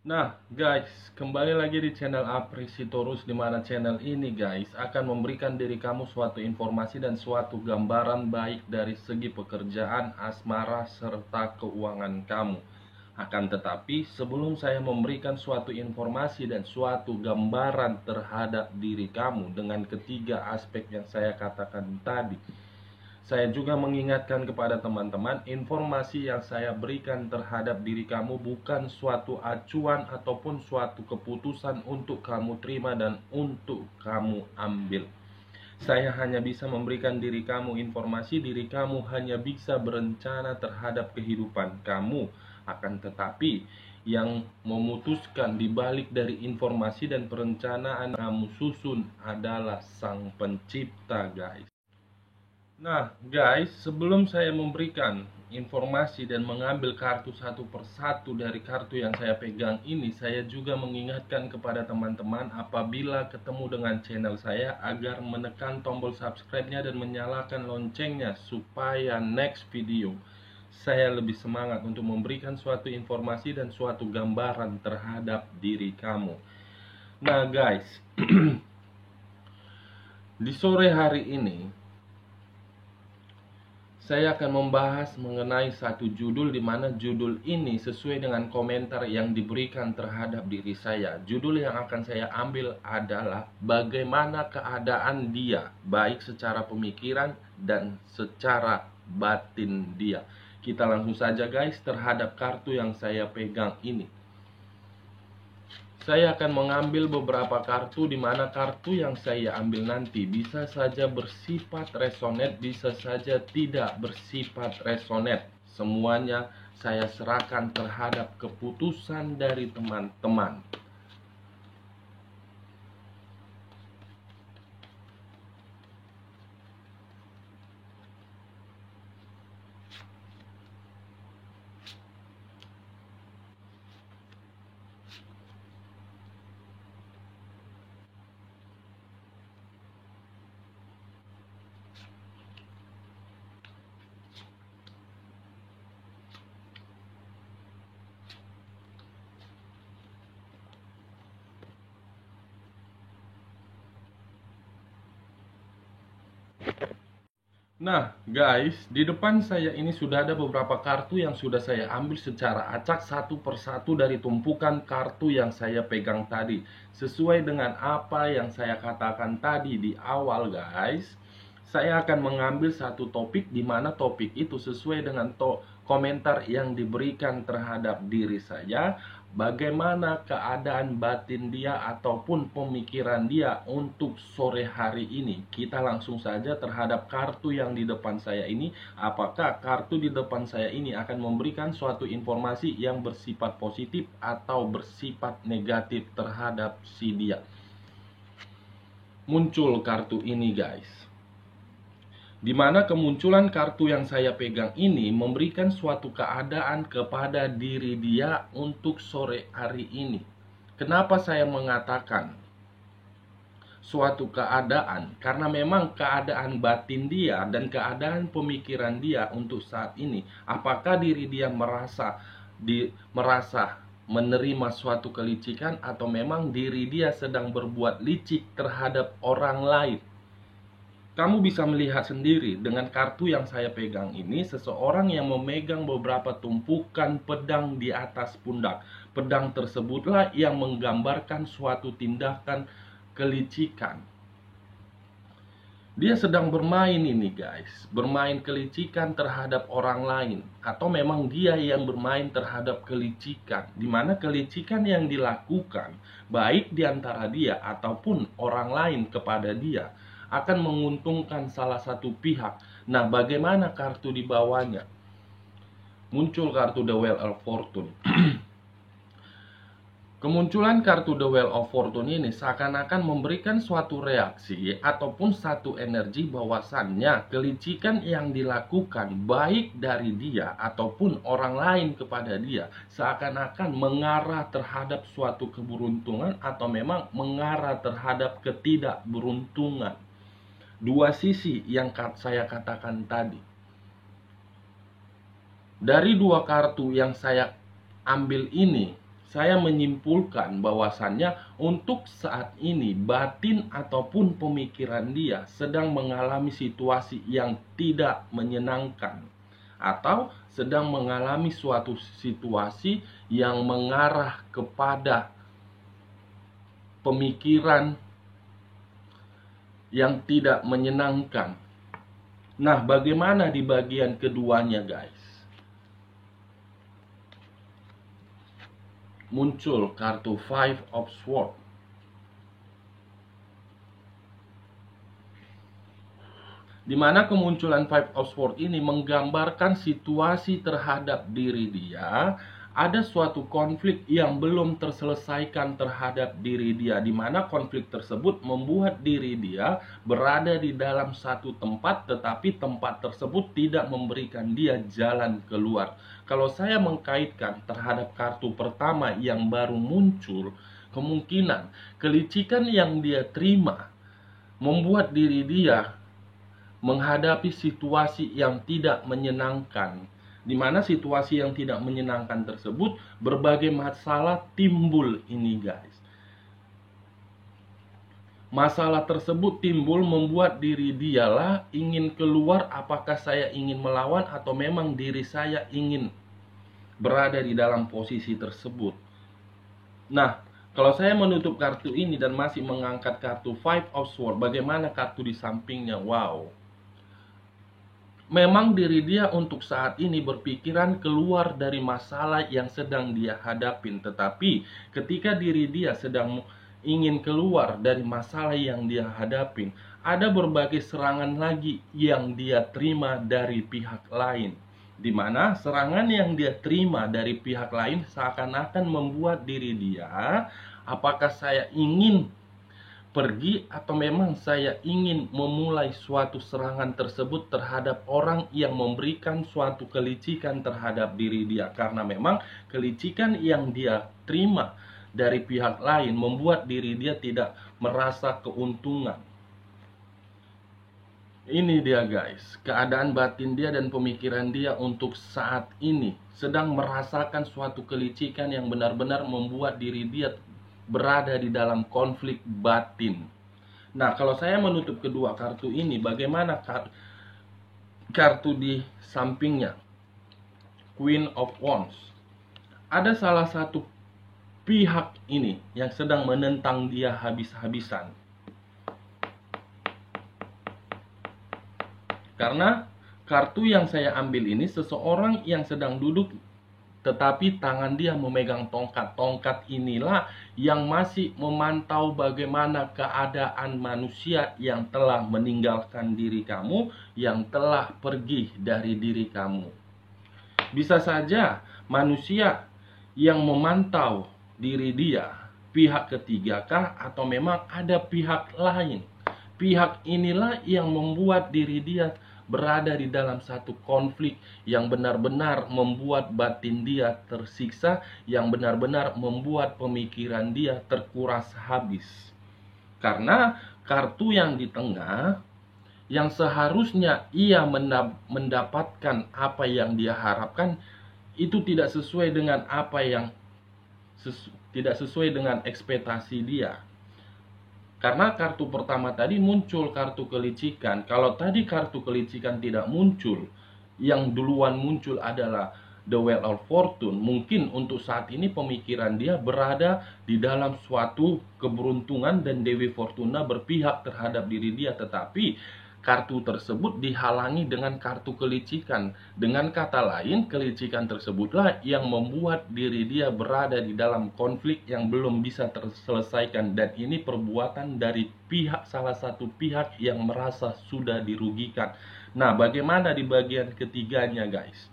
Nah guys, kembali lagi di channel Apresitorus, di mana channel ini guys akan memberikan diri kamu suatu informasi dan suatu gambaran baik dari segi pekerjaan, asmara, serta keuangan kamu. Akan tetapi sebelum saya memberikan suatu informasi dan suatu gambaran terhadap diri kamu dengan ketiga aspek yang saya katakan tadi, saya juga mengingatkan kepada teman-teman, informasi yang saya berikan terhadap diri kamu bukan suatu acuan ataupun suatu keputusan untuk kamu terima dan untuk kamu ambil. Saya hanya bisa memberikan diri kamu informasi, diri kamu hanya bisa berencana terhadap kehidupan kamu. Akan tetapi, yang memutuskan dibalik dari informasi dan perencanaan kamu susun adalah Sang Pencipta, guys. Nah, guys, sebelum saya memberikan informasi dan mengambil kartu satu persatu dari kartu yang saya pegang ini, saya juga mengingatkan kepada teman-teman apabila ketemu dengan channel saya agar menekan tombol subscribe-nya dan menyalakan loncengnya supaya next video saya lebih semangat untuk memberikan suatu informasi dan suatu gambaran terhadap diri kamu. Nah, guys, di sore hari ini saya akan membahas mengenai satu judul, di mana judul ini sesuai dengan komentar yang diberikan terhadap diri saya. Judul yang akan saya ambil adalah bagaimana keadaan dia, baik secara pemikiran dan secara batin dia. Kita langsung saja guys terhadap kartu yang saya pegang ini. Saya akan mengambil beberapa kartu, di mana kartu yang saya ambil nanti bisa saja bersifat resonate, bisa saja tidak bersifat resonate. Semuanya saya serahkan terhadap keputusan dari teman-teman. Nah guys, di depan saya ini sudah ada beberapa kartu yang sudah saya ambil secara acak satu persatu dari tumpukan kartu yang saya pegang tadi. Sesuai dengan apa yang saya katakan tadi di awal guys, saya akan mengambil satu topik, di mana topik itu sesuai dengan komentar yang diberikan terhadap diri saya. Bagaimana keadaan batin dia ataupun pemikiran dia untuk sore hari ini. Kita langsung saja terhadap kartu yang di depan saya ini. Apakah kartu di depan saya ini akan memberikan suatu informasi yang bersifat positif atau bersifat negatif terhadap si dia. Muncul kartu ini guys, di mana kemunculan kartu yang saya pegang ini memberikan suatu keadaan kepada diri dia untuk sore hari ini. Kenapa saya mengatakan suatu keadaan? Karena memang keadaan batin dia dan keadaan pemikiran dia untuk saat ini. Apakah diri dia merasa menerima suatu kelicikan, atau memang diri dia sedang berbuat licik terhadap orang lain? Kamu bisa melihat sendiri dengan kartu yang saya pegang ini, seseorang yang memegang beberapa tumpukan pedang di atas pundak. Pedang tersebutlah yang menggambarkan suatu tindakan kelicikan. Dia sedang bermain ini guys, bermain kelicikan terhadap orang lain, atau memang dia yang bermain terhadap kelicikan, di mana kelicikan yang dilakukan baik di antara dia ataupun orang lain kepada dia akan menguntungkan salah satu pihak. Nah, bagaimana kartu di bawahnya? Muncul kartu The Wheel of Fortune. Kemunculan kartu The Wheel of Fortune ini seakan-akan memberikan suatu reaksi ataupun satu energi bahwasannya kelicikan yang dilakukan baik dari dia ataupun orang lain kepada dia seakan-akan mengarah terhadap suatu keberuntungan atau memang mengarah terhadap ketidakberuntungan. Dua sisi yang saya katakan tadi. Dari dua kartu yang saya ambil ini, saya menyimpulkan bahwasannya untuk saat ini batin ataupun pemikiran dia sedang mengalami situasi yang tidak menyenangkan, atau sedang mengalami suatu situasi yang mengarah kepada pemikiran yang tidak menyenangkan. Nah, bagaimana di bagian keduanya, guys? Muncul kartu Five of Swords. Di mana kemunculan Five of Swords ini menggambarkan situasi terhadap diri dia, ada suatu konflik yang belum terselesaikan terhadap diri dia, di mana konflik tersebut membuat diri dia berada di dalam satu tempat, tetapi tempat tersebut tidak memberikan dia jalan keluar. Kalau saya mengkaitkan terhadap kartu pertama yang baru muncul, kemungkinan kelicikan yang dia terima membuat diri dia menghadapi situasi yang tidak menyenangkan, di mana situasi yang tidak menyenangkan tersebut berbagai masalah timbul ini, guys. Masalah tersebut timbul membuat diri dialah ingin keluar, apakah saya ingin melawan atau memang diri saya ingin berada di dalam posisi tersebut. Nah, kalau saya menutup kartu ini dan masih mengangkat kartu Five of Swords, bagaimana kartu di sampingnya? Wow. Memang diri dia untuk saat ini berpikiran keluar dari masalah yang sedang dia hadapin. Tetapi ketika diri dia sedang ingin keluar dari masalah yang dia hadapin, ada berbagai serangan lagi yang dia terima dari pihak lain. Di mana serangan yang dia terima dari pihak lain seakan-akan membuat diri dia, apakah saya ingin pergi atau memang saya ingin memulai suatu serangan tersebut terhadap orang yang memberikan suatu kelicikan terhadap diri dia. Karena memang kelicikan yang dia terima dari pihak lain membuat diri dia tidak merasa keuntungan. Ini dia, guys, keadaan batin dia dan pemikiran dia untuk saat ini sedang merasakan suatu kelicikan yang benar-benar membuat diri dia berada di dalam konflik batin. Nah, kalau saya menutup kedua kartu ini, bagaimana kartu di sampingnya? Queen of Wands. Ada salah satu pihak ini yang sedang menentang dia habis-habisan. Karena kartu yang saya ambil ini seseorang yang sedang duduk tetapi tangan dia memegang tongkat. Tongkat inilah yang masih memantau bagaimana keadaan manusia yang telah meninggalkan diri kamu, yang telah pergi dari diri kamu. Bisa saja manusia yang memantau diri dia, pihak ketiga kah, atau memang ada pihak lain. Pihak inilah yang membuat diri dia berada di dalam satu konflik yang benar-benar membuat batin dia tersiksa, yang benar-benar membuat pemikiran dia terkuras habis. Karena kartu yang di tengah, yang seharusnya ia mendapatkan apa yang dia harapkan, itu tidak sesuai dengan apa yang tidak sesuai dengan ekspektasi dia. Karena kartu pertama tadi muncul kartu kelicikan. Kalau tadi kartu kelicikan tidak muncul, yang duluan muncul adalah The Wheel of Fortune. Mungkin untuk saat ini pemikiran dia berada di dalam suatu keberuntungan dan Dewi Fortuna berpihak terhadap diri dia. Tetapi kartu tersebut dihalangi dengan kartu kelicikan. Dengan kata lain, kelicikan tersebutlah yang membuat diri dia berada di dalam konflik yang belum bisa terselesaikan. Dan ini perbuatan dari salah satu pihak yang merasa sudah dirugikan. Nah, bagaimana di bagian ketiganya, guys?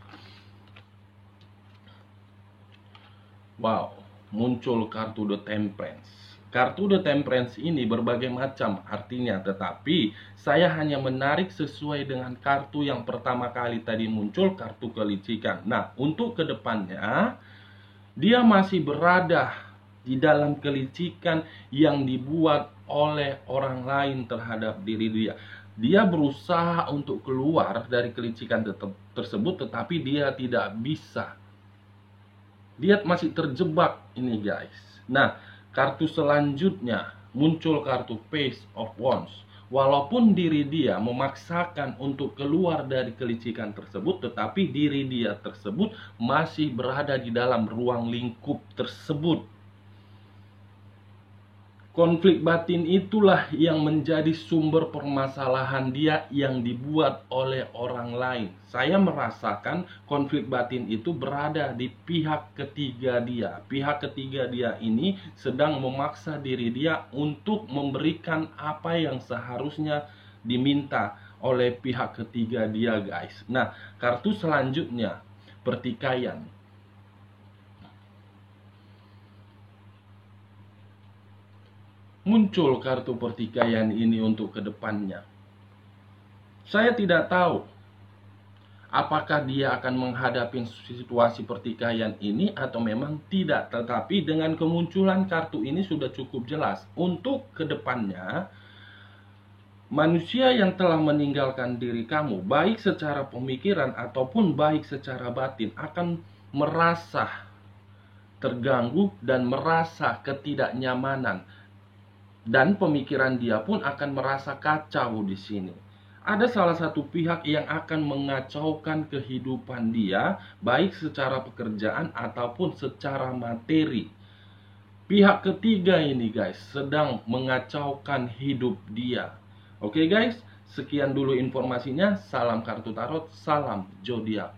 Wow, muncul kartu The Temperance. Kartu The Temperance ini berbagai macam artinya, tetapi saya hanya menarik sesuai dengan kartu yang pertama kali tadi muncul, kartu kelicikan. Nah, untuk kedepannya, dia masih berada di dalam kelicikan yang dibuat oleh orang lain terhadap diri dia. Dia berusaha untuk keluar dari kelicikan tersebut, tetapi dia tidak bisa. Dia masih terjebak ini guys. Nah, kartu selanjutnya muncul kartu Page of Wands. Walaupun diri dia memaksakan untuk keluar dari kelicikan tersebut, tetapi diri dia tersebut masih berada di dalam ruang lingkup tersebut. Konflik batin itulah yang menjadi sumber permasalahan dia yang dibuat oleh orang lain. Saya merasakan konflik batin itu berada di pihak ketiga dia. Pihak ketiga dia ini sedang memaksa diri dia untuk memberikan apa yang seharusnya diminta oleh pihak ketiga dia guys. Nah, kartu selanjutnya pertikaian. Muncul kartu pertikaian ini untuk kedepannya. Saya tidak tahu apakah dia akan menghadapi situasi pertikaian ini atau memang tidak. Tetapi dengan kemunculan kartu ini sudah cukup jelas. Untuk kedepannya, manusia yang telah meninggalkan diri kamu, baik secara pemikiran ataupun baik secara batin, akan merasa terganggu dan merasa ketidaknyamanan. Dan pemikiran dia pun akan merasa kacau di sini. Ada salah satu pihak yang akan mengacaukan kehidupan dia, baik secara pekerjaan ataupun secara materi. Pihak ketiga ini guys, sedang mengacaukan hidup dia. Oke guys, sekian dulu informasinya. Salam kartu tarot, salam zodiak.